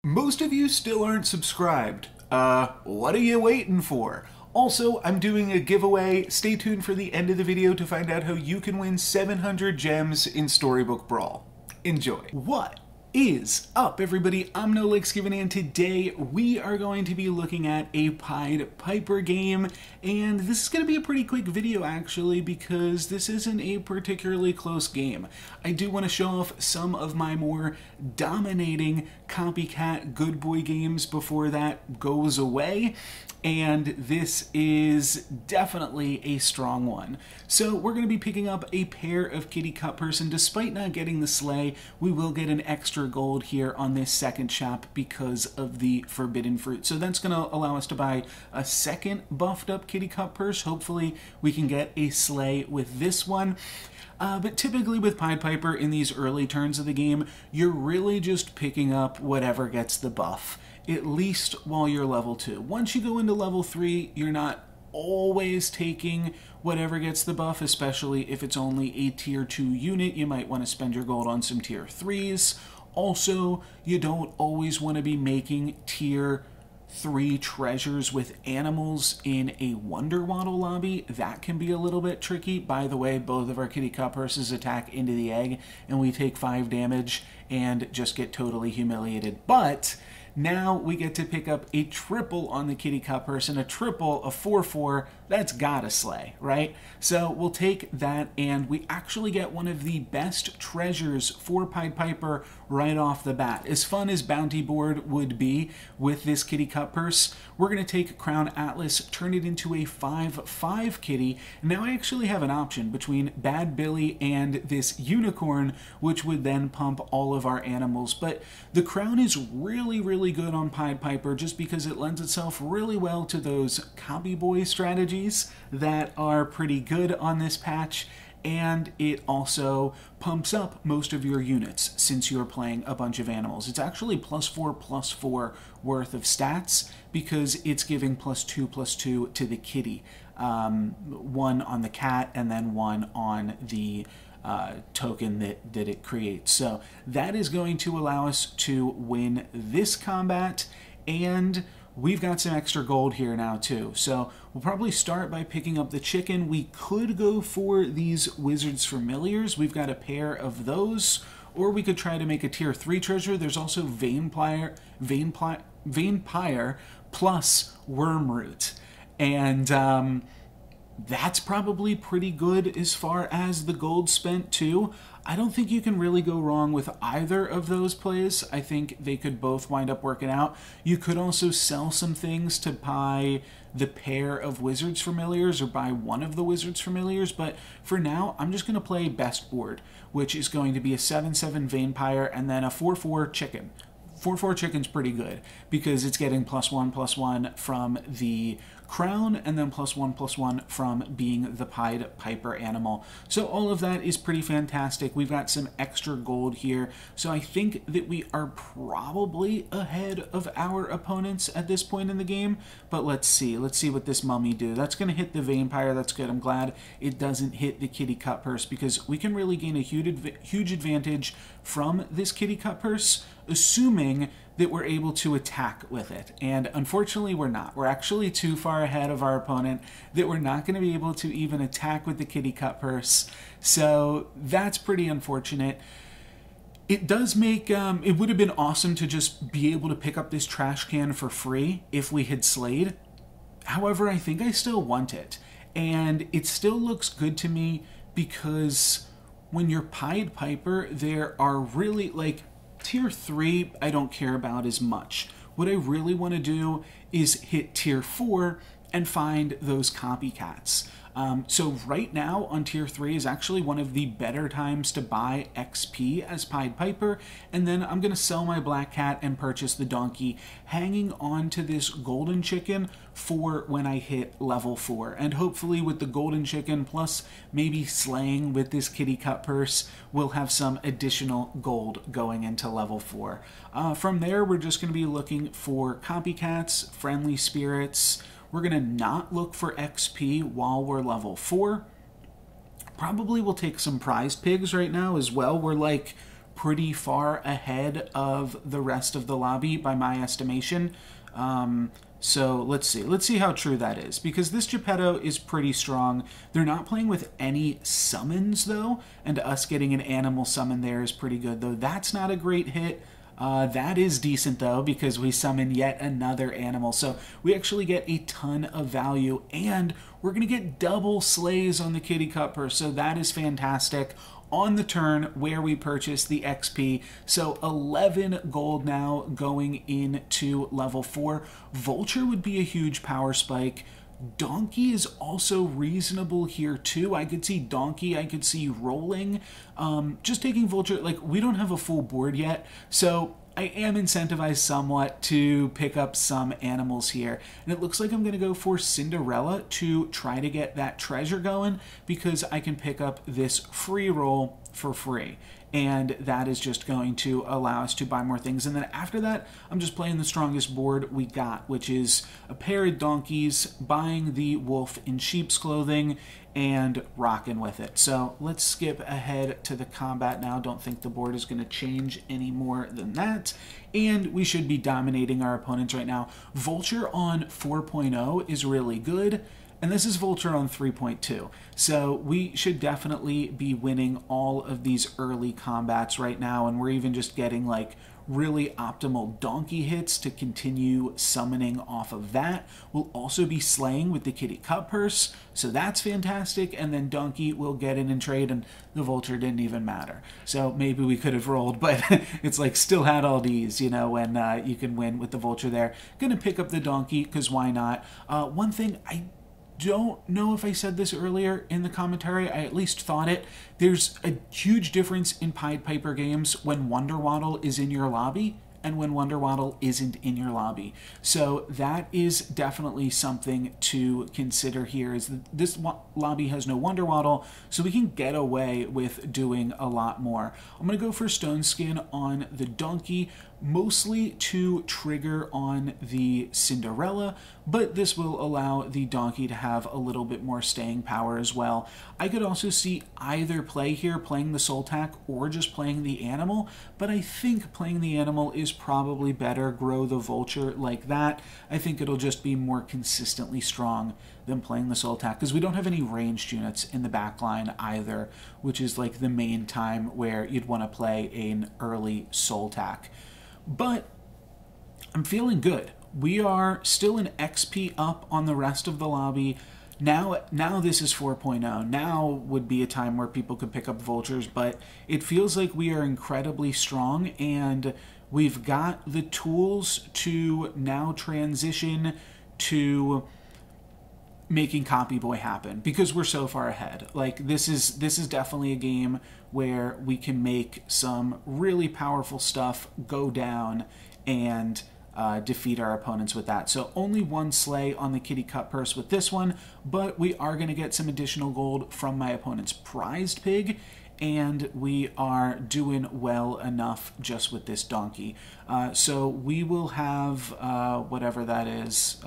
Most of you still aren't subscribed. What are you waiting for? Also, I'm doing a giveaway. Stay tuned for the end of the video to find out how you can win 700 gems in Storybook Brawl. Enjoy. What is up, everybody? I'm NoLucksGiven, and today we are going to be looking at a Pied Piper game, and this is going to be a pretty quick video actually because this isn't a particularly close game. I do want to show off some of my more dominating copycat good boy games before that goes away, and this is definitely a strong one. So we're going to be picking up a pair of kitty cuppers, and despite not getting the sleigh, we will get an extra gold here on this second shop because of the forbidden fruit. So that's going to allow us to buy a second buffed up kitty cup purse. Hopefully we can get a sleigh with this one. But typically with Pied Piper in these early turns of the game, you're really just picking up whatever gets the buff, at least while you're level 2. Once you go into level 3, you're not always taking whatever gets the buff, especially if it's only a tier 2 unit. You might want to spend your gold on some tier 3s. Also, you don't always want to be making tier 3 treasures with animals in a Wonder Waddle lobby. That can be a little bit tricky. By the way, both of our kitty cup purses attack into the egg, and we take 5 damage and just get totally humiliated. But now we get to pick up a triple on the kitty cup purse, and a triple, a 4/4, that's gotta slay, right? So we'll take that, and we actually get one of the best treasures for Pied Piper right off the bat. As fun as Bounty Board would be with this kitty cup purse, we're gonna take Crown Atlas, turn it into a 5/5 kitty. Now I actually have an option between Bad Billy and this unicorn, which would then pump all of our animals. But the crown is really good on Pied Piper just because it lends itself really well to those copy boy strategies that are pretty good on this patch, and it also pumps up most of your units since you're playing a bunch of animals. It's actually +4/+4 worth of stats because it's giving +2/+2 to the kitty. 1 on the cat and then 1 on the token that it creates. So that is going to allow us to win this combat, and we've got some extra gold here now too. So we'll probably start by picking up the chicken. We could go for these Wizard's Familiars. We've got a pair of those, or we could try to make a tier 3 treasure. There's also Vein Pyre plus Wormroot, and that's probably pretty good as far as the gold spent too. I don't think you can really go wrong with either of those plays. I think they could both wind up working out. You could also sell some things to buy the pair of Wizard's Familiars or buy one of the Wizard's Familiars, but for now I'm just going to play best board, which is going to be a 7/7 Vein Pyre and then a 4/4 chicken. 4/4 chicken's pretty good because it's getting +1/+1 from the crown and then +1/+1 from being the Pied Piper animal. So all of that is pretty fantastic. We've got some extra gold here. So I think that we are probably ahead of our opponents at this point in the game. But let's see. Let's see what this mummy do. That's going to hit the Vein Pyre. That's good. I'm glad it doesn't hit the kitty cup purse because we can really gain a huge advantage from this kitty cup purse, assuming that we're able to attack with it. And unfortunately we're not. We're actually too far ahead of our opponent that we're not going to be able to even attack with the kitty cup purse. So that's pretty unfortunate. It does make, it would have been awesome to just be able to pick up this trash can for free if we had slayed. However, I think I still want it. And it still looks good to me because when you're Pied Piper, there are really, like, tier 3 I don't care about as much. What I really want to do is hit tier 4 and find those copycats. So right now on tier 3 is actually one of the better times to buy XP as Pied Piper, and then I'm going to sell my black cat and purchase the donkey, hanging on to this golden chicken for when I hit level 4. And hopefully with the golden chicken plus maybe slaying with this kitty cup purse, we'll have some additional gold going into level 4. From there, we're just going to be looking for copycats, friendly spirits. We're going to not look for XP while we're level 4. Probably will take some prize pigs right now as well. We're like pretty far ahead of the rest of the lobby by my estimation. So let's see how true that is, because this Geppetto is pretty strong. They're not playing with any summons though, and us getting an animal summon there is pretty good, though that's not a great hit. That is decent though, because we summon yet another animal, so we actually get a ton of value, and we're gonna get double slays on the kitty cupper, so that is fantastic on the turn where we purchase the XP. So 11 gold now going into level 4. Vulture would be a huge power spike. Donkey is also reasonable here too. I could see Donkey, I could see rolling. Just taking Vulture, like, we don't have a full board yet, so I am incentivized somewhat to pick up some animals here. And it looks like I'm going to go for Cinderella to try to get that treasure going, because I can pick up this free roll for free. And that is just going to allow us to buy more things. And then after that, I'm just playing the strongest board we got, which is a pair of donkeys, buying the wolf in sheep's clothing, and rocking with it. So let's skip ahead to the combat now. Don't think the board is going to change any more than that. And we should be dominating our opponents right now. Vulture on 4.0 is really good. And this is Vulture on 3.2. So we should definitely be winning all of these early combats right now. And we're even just getting like really optimal donkey hits to continue summoning off of that. We'll also be slaying with the kitty cup purse, so that's fantastic. And then donkey will get in and trade, and the vulture didn't even matter. So maybe we could have rolled, but it's like still had all these, you know, and you can win with the vulture there. Gonna pick up the donkey, because why not? One thing I don't know if I said this earlier in the commentary, I at least thought it. There's a huge difference in Pied Piper games when Wonder Waddle is in your lobby and when Wonder Waddle isn't in your lobby. So that is definitely something to consider here, is that this lobby has no Wonder Waddle, so we can get away with doing a lot more. I'm going to go for Stone Skin on the donkey, mostly to trigger on the Cinderella, but this will allow the donkey to have a little bit more staying power as well. I could also see either play here, playing the Soul Tack or just playing the animal, but I think playing the animal is probably better. Grow the vulture like that. I think it'll just be more consistently strong than playing the Soul Tack, because we don't have any ranged units in the back line either, which is like the main time where you'd want to play an early Soul Tack. But I'm feeling good. We are still an XP up on the rest of the lobby. Now this is 4.0. Now would be a time where people could pick up vultures, but it feels like we are incredibly strong, and we've got the tools to now transition to making Copy Boy happen, because we're so far ahead. Like, this is definitely a game where we can make some really powerful stuff go down and defeat our opponents with that. So only one slay on the kitty cup purse with this one, but we are going to get some additional gold from my opponent's prized pig, and we are doing well enough just with this donkey. So we will have whatever that is,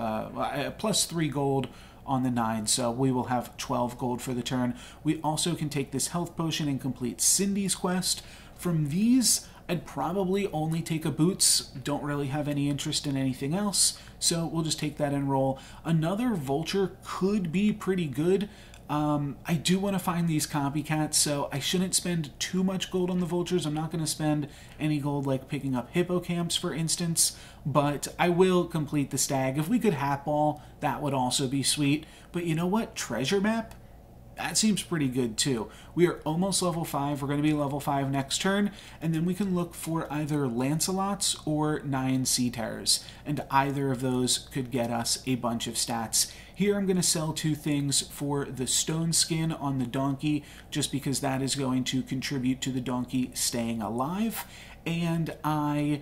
plus 3 gold on the 9, so we will have 12 gold for the turn. We also can take this health potion and complete Cindy's quest. From these, I'd probably only take a boots. Don't really have any interest in anything else, so we'll just take that and roll. Another vulture could be pretty good. I do want to find these copycats, so I shouldn't spend too much gold on the vultures. I'm not going to spend any gold like picking up hippocamps, for instance, but I will complete the stag. If we could hat ball, that would also be sweet. But you know what? Treasure map? That seems pretty good too. We are almost level 5. We're going to be level 5 next turn, and then we can look for either Lancelots or 9 Sea Terrors, and either of those could get us a bunch of stats. Here I'm going to sell 2 things for the Stone Skin on the donkey, just because that is going to contribute to the donkey staying alive, and I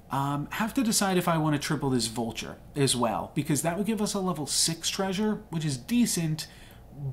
have to decide if I want to triple this vulture as well, because that would give us a level 6 treasure, which is decent,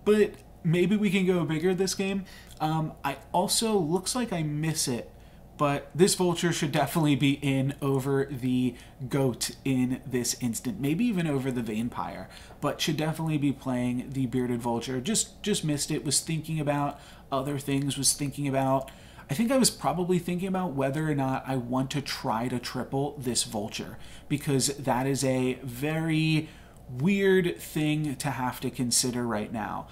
but maybe we can go bigger this game. I also, looks like I miss it, but this vulture should definitely be in over the goat in this instant. Maybe even over the vampire, but should definitely be playing the bearded vulture. Just missed it. Was thinking about other things. Was thinking about, I think I was probably thinking about whether or not I want to try to triple this vulture, because that is a very weird thing to have to consider right now.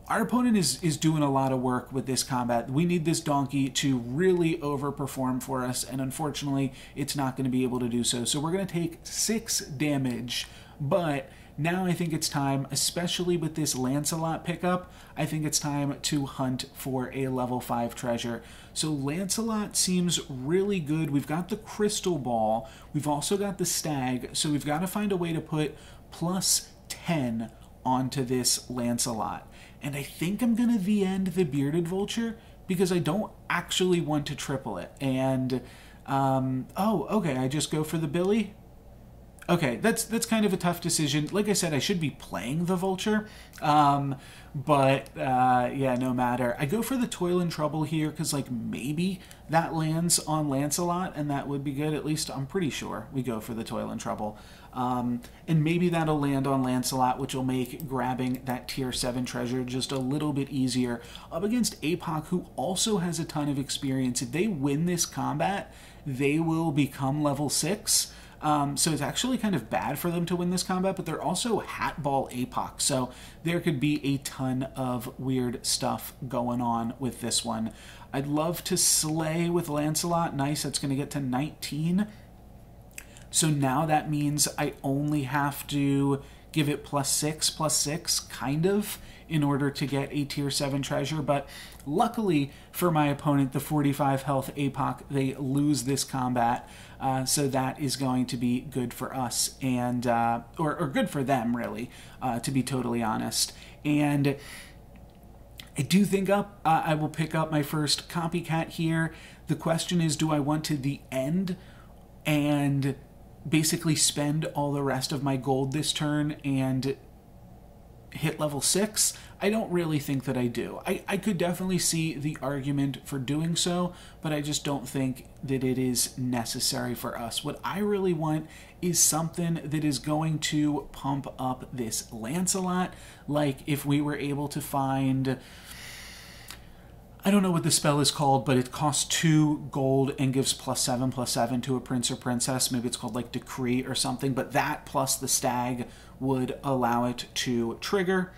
Our opponent is doing a lot of work with this combat. We need this donkey to really overperform for us, and unfortunately, it's not going to be able to do so. So we're going to take 6 damage, but now I think it's time, especially with this Lancelot pickup, I think it's time to hunt for a level 5 treasure. So Lancelot seems really good. We've got the crystal ball. We've also got the stag. So we've got to find a way to put plus 10 onto this Lancelot. And I think I'm going to the-end the bearded vulture because I don't actually want to triple it. And, oh, okay, I just go for the Billy. Okay, that's kind of a tough decision. Like I said, I should be playing the vulture, but yeah, no matter. I go for the toil and trouble here because, like, maybe that lands on Lancelot, and that would be good. At least I'm pretty sure we go for the toil and trouble. And maybe that'll land on Lancelot, which will make grabbing that tier 7 treasure just a little bit easier. Up against APOC, who also has a ton of experience. If they win this combat, they will become level 6. So it's actually kind of bad for them to win this combat, but they're also Hatball APOC, so there could be a ton of weird stuff going on with this one. I'd love to slay with Lancelot. Nice, that's going to get to 19. So now that means I only have to give it plus 6, kind of, in order to get a tier 7 treasure. But luckily for my opponent, the 45 health APOC, they lose this combat. So that is going to be good for us, and or good for them, really, to be totally honest. And I do think I will pick up my first copycat here. The question is, do I want to the end and basically spend all the rest of my gold this turn and hit level 6? I don't really think that I do. I could definitely see the argument for doing so, but I just don't think that it is necessary for us. What I really want is something that is going to pump up this Lancelot, like if we were able to find, I don't know what the spell is called, but it costs 2 gold and gives +7/+7 to a prince or princess. Maybe it's called like Decree or something, but that plus the stag would allow it to trigger.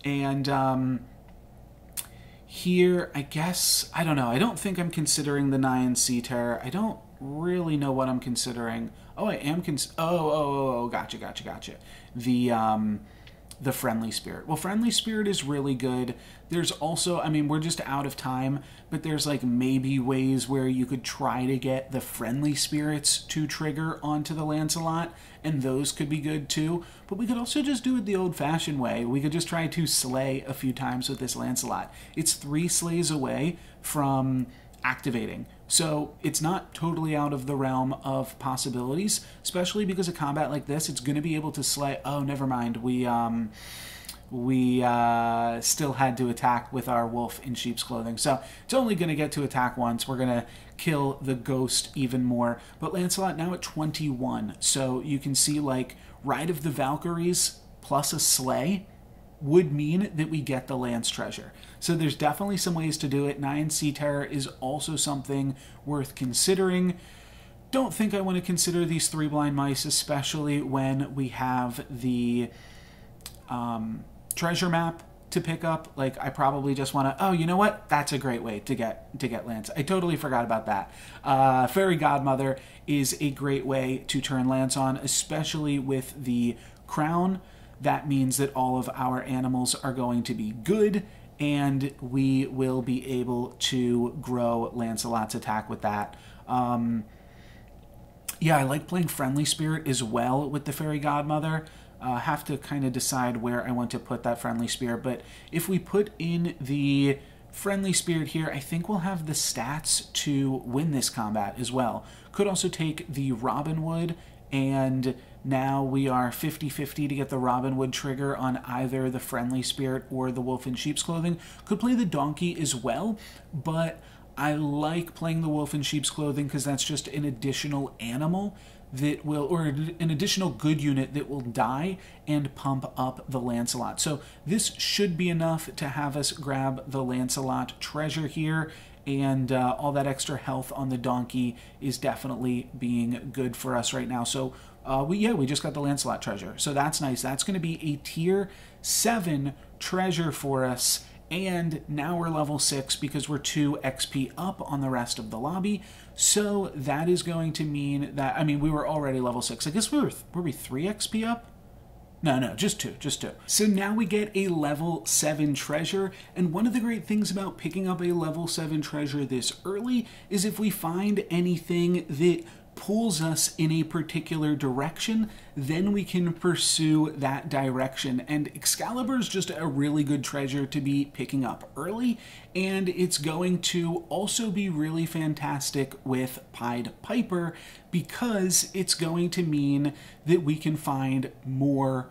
And here, I guess, I don't know. I don't think I'm considering the Nyan Sea Terror. I don't really know what I'm considering. Oh, I am gotcha. The Friendly Spirit. Well, Friendly Spirit is really good. There's also, I mean, we're just out of time, but there's like maybe ways where you could try to get the Friendly Spirits to trigger onto the Lancelot, and those could be good too. But we could also just do it the old-fashioned way. We could just try to slay a few times with this Lancelot. It's 3 slays away from activating. So it's not totally out of the realm of possibilities, especially because a combat like this, it's going to be able to slay. Oh, never mind. We still had to attack with our wolf in sheep's clothing. So it's only going to get to attack once. We're going to kill the ghost even more. But Lancelot now at 21. So you can see, like, Ride of the Valkyries plus a slay would mean that we get the Lance treasure. So there's definitely some ways to do it. Nyan Sea Terror is also something worth considering. Don't think I want to consider these 3 blind mice, especially when we have the treasure map to pick up. Like, I probably just want to, oh, you know what? That's a great way to get Lance. I totally forgot about that. Fairy Godmother is a great way to turn Lance on, especially with the crown. That means that all of our animals are going to be good, and we will be able to grow Lancelot's attack with that. Yeah, I like playing Friendly Spirit as well with the Fairy Godmother. Have to kind of decide where I want to put that Friendly Spirit, but if we put in the Friendly Spirit here, I think we'll have the stats to win this combat as well. Could also take the Robin Wood, and now we are 50-50 to get the Robin Wood trigger on either the Friendly Spirit or the Wolf in Sheep's Clothing. Could play the Donkey as well, but I like playing the Wolf in Sheep's Clothing because that's just an additional animal that will, or an additional good unit that will die and pump up the Lancelot. So this should be enough to have us grab the Lancelot treasure here, and all that extra health on the donkey is definitely being good for us right now. So we just got the Lancelot treasure, so that's nice. That's going to be a tier 7 treasure for us, and now we're level 6 because we're 2 XP up on the rest of the lobby. So that is going to mean that, I mean, we were already level 6. I guess were we 3 XP up? No, just two. So now we get a level 7 treasure, and one of the great things about picking up a level 7 treasure this early is if we find anything that pulls us in a particular direction, then we can pursue that direction. And Excalibur is just a really good treasure to be picking up early, and it's going to also be really fantastic with Pied Piper because it's going to mean that we can find more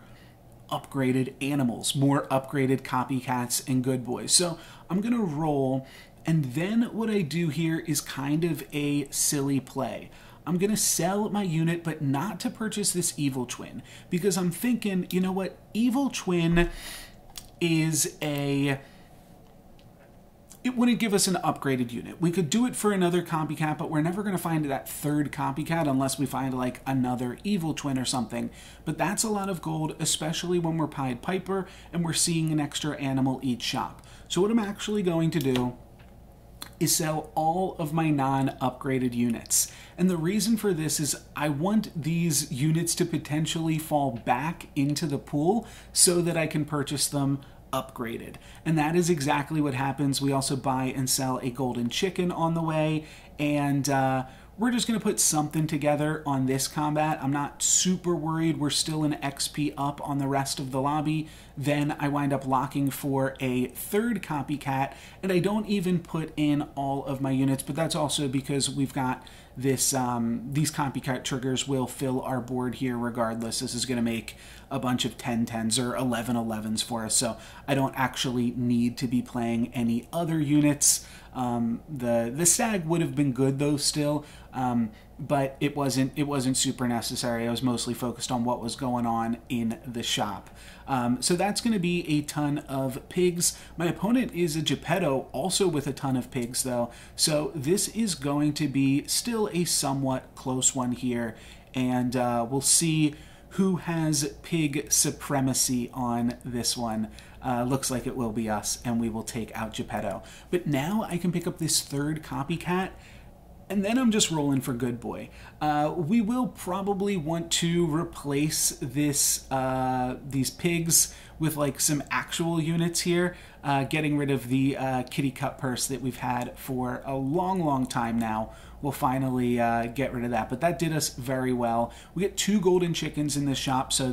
upgraded animals, more upgraded copycats and good boys. So I'm gonna roll, and then what I do here is kind of a silly play. I'm going to sell my unit, but not to purchase this Evil Twin, because I'm thinking, you know what, Evil Twin is it wouldn't give us an upgraded unit. We could do it for another copycat, but we're never going to find that third copycat unless we find like another Evil Twin or something. But that's a lot of gold, especially when we're Pied Piper and we're seeing an extra animal each shop. So what I'm actually going to do is sell all of my non-upgraded units. And the reason for this is I want these units to potentially fall back into the pool so that I can purchase them upgraded. And that is exactly what happens. We also buy and sell a golden chicken on the way, and we're just going to put something together on this combat. I'm not super worried. We're still an XP up on the rest of the lobby. Then I wind up locking for a third copycat, and I don't even put in all of my units, but that's also because we've got this, these copycat triggers will fill our board here regardless. This is going to make a bunch of 10-10s or 11-11s for us, so I don't actually need to be playing any other units. The stag would have been good though still, but it wasn't super necessary. I was mostly focused on what was going on in the shop. So that's going to be a ton of pigs. My opponent is a Geppetto, also with a ton of pigs though, so this is going to be still a somewhat close one here, and we'll see who has pig supremacy on this one. Looks like it will be us, and we will take out Geppetto. But now I can pick up this third copycat, and then I'm just rolling for good boy. We will probably want to replace this these pigs with like some actual units here, getting rid of the kitty cut purse that we've had for a long time now. We'll finally get rid of that, but that did us very well. We get 2 golden chickens in this shop, so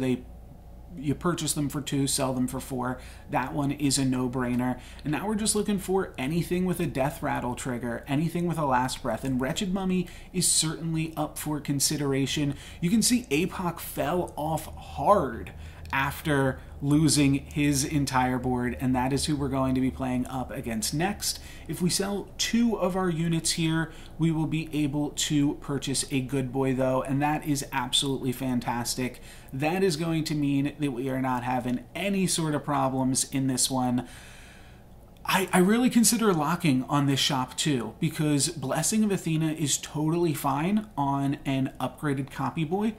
you purchase them for 2, sell them for 4. That one is a no-brainer. And now we're just looking for anything with a death rattle trigger, anything with a last breath, and Wretched Mummy is certainly up for consideration. You can see APOC fell off hard after losing his entire board, and that is who we're going to be playing up against next. If we sell 2 of our units here, we will be able to purchase a good boy though, and that is absolutely fantastic. That is going to mean that we are not having any sort of problems in this one. I really consider locking on this shop too, because Blessing of Athena is totally fine on an upgraded copy boy.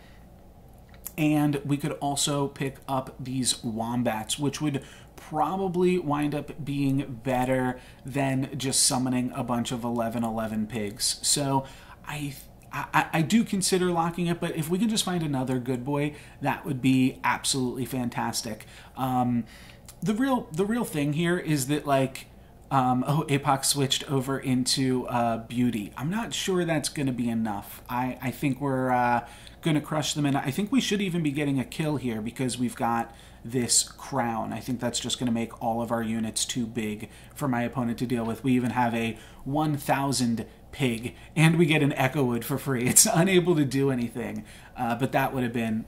And we could also pick up these wombats, which would probably wind up being better than just summoning a bunch of 11-11 pigs. So I do consider locking it, but if we can just find another good boy, that would be absolutely fantastic. The real thing here is that, like, APOC switched over into Beauty. I'm not sure that's going to be enough. I think we're going to crush them, and I think we should even be getting a kill here because we've got this crown. I think that's just going to make all of our units too big for my opponent to deal with. We even have a 1,000 pig, and we get an Echo Wood for free. It's unable to do anything, but that would have been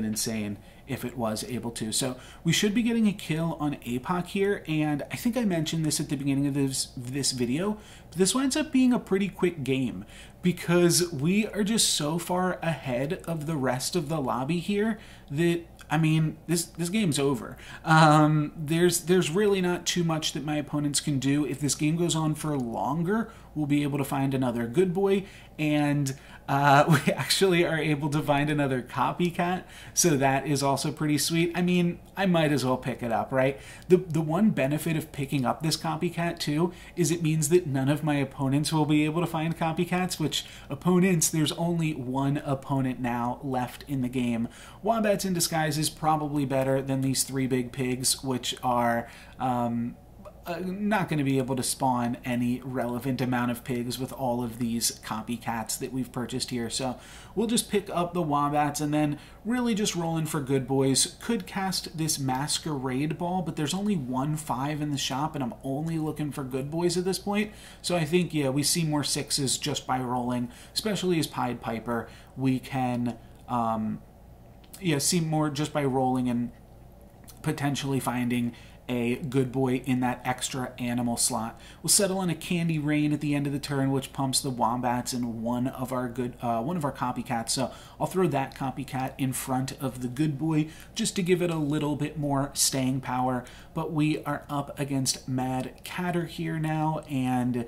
insane if it was able to. So we should be getting a kill on APOC here, and I think I mentioned this at the beginning of this video, but this winds up being a pretty quick game. because we are just so far ahead of the rest of the lobby here that, I mean, this game's over. There's really not too much that my opponents can do. If this game goes on for longer, we'll be able to find another good boy, and we actually are able to find another copycat, so that is also pretty sweet. I mean, I might as well pick it up, right? The one benefit of picking up this copycat too is it means that none of my opponents will be able to find copycats, which opponents, there's only one opponent now left in the game. Wombats in Disguise is probably better than these three big pigs, which are not going to be able to spawn any relevant amount of pigs with all of these copycats that we've purchased here. So we'll just pick up the wombats and then really just roll in for good boys. Could cast this masquerade ball, but there's only 1/5 in the shop and I'm only looking for good boys at this point. So I think, yeah, we see more 6s just by rolling, especially as Pied Piper. We can, see more just by rolling and potentially finding a good boy in that extra animal slot. We'll settle on a Candy Rain at the end of the turn, which pumps the wombats and one of our copycats. So I'll throw that copycat in front of the good boy just to give it a little bit more staying power. But we are up against Mad Catter here now, and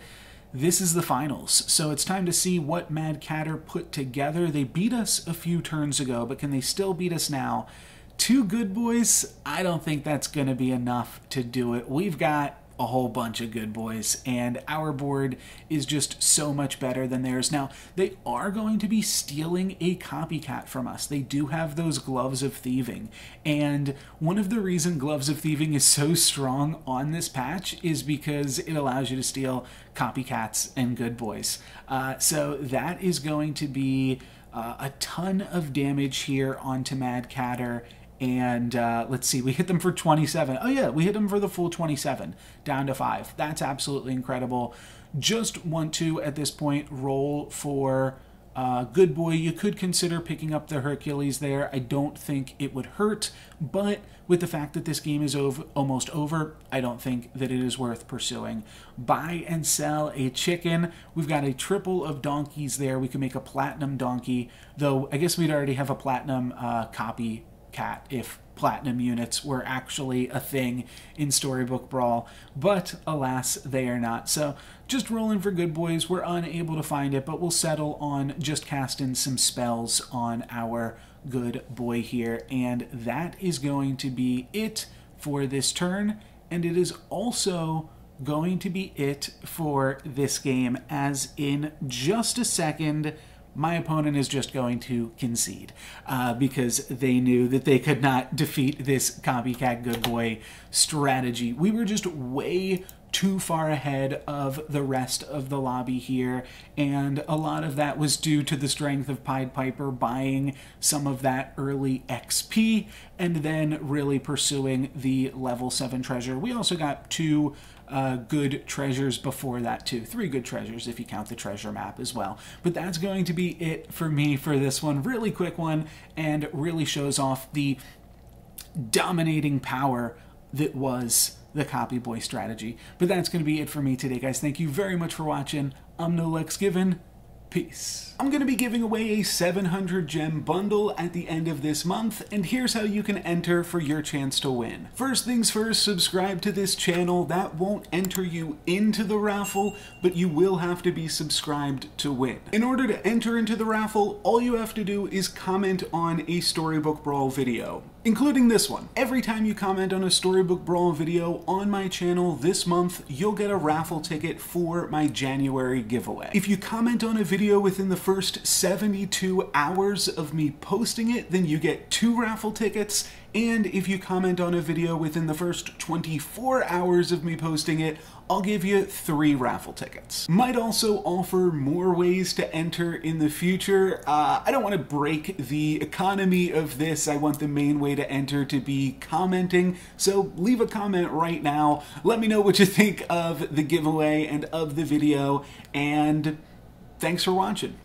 this is the finals. So it's time to see what Mad Catter put together. They beat us a few turns ago, but can they still beat us now? 2 good boys, I don't think that's going to be enough to do it. We've got a whole bunch of good boys, and our board is just so much better than theirs. Now, they are going to be stealing a copycat from us. They do have those Gloves of Thieving, and one of the reasons Gloves of Thieving is so strong on this patch is because it allows you to steal copycats and good boys. So that is going to be a ton of damage here onto Mad Catter. And let's see, we hit them for 27. Oh yeah, we hit them for the full 27, down to 5. That's absolutely incredible. Just want to, at this point, roll for good boy. You could consider picking up the Hercules there. I don't think it would hurt, but with the fact that this game is almost over, I don't think that it is worth pursuing. Buy and sell a chicken. We've got a triple of donkeys there. We can make a platinum donkey, though I guess we'd already have a platinum copy cat if platinum units were actually a thing in Storybook Brawl, but alas, they are not. So just rolling for good boys. We're unable to find it, but we'll settle on just casting some spells on our good boy here, and that is going to be it for this turn, and it is also going to be it for this game, as in just a second my opponent is just going to concede because they knew that they could not defeat this copycat good boy strategy. We were just way too far ahead of the rest of the lobby here, and a lot of that was due to the strength of Pied Piper buying some of that early XP and then really pursuing the level 7 treasure. We also got 2 good treasures before that too. 3 good treasures if you count the treasure map as well. But that's going to be it for me for this one. Really quick one, and really shows off the dominating power that was the copy boy strategy. But that's going to be it for me today, guys. Thank you very much for watching. I'm NoLucksGiven. Peace. I'm going to be giving away a 700 gem bundle at the end of this month, and here's how you can enter for your chance to win. First things first, subscribe to this channel. That won't enter you into the raffle, but you will have to be subscribed to win. In order to enter into the raffle, all you have to do is comment on a Storybook Brawl video, including this one. Every time you comment on a Storybook Brawl video on my channel this month, you'll get a raffle ticket for my January giveaway. If you comment on a video within the first 72 hours of me posting it, then you get 2 raffle tickets, and if you comment on a video within the first 24 hours of me posting it, I'll give you 3 raffle tickets. Might also offer more ways to enter in the future. I don't want to break the economy of this. I want the main way to enter to be commenting, so leave a comment right now. Let me know what you think of the giveaway and of the video, and thanks for watching.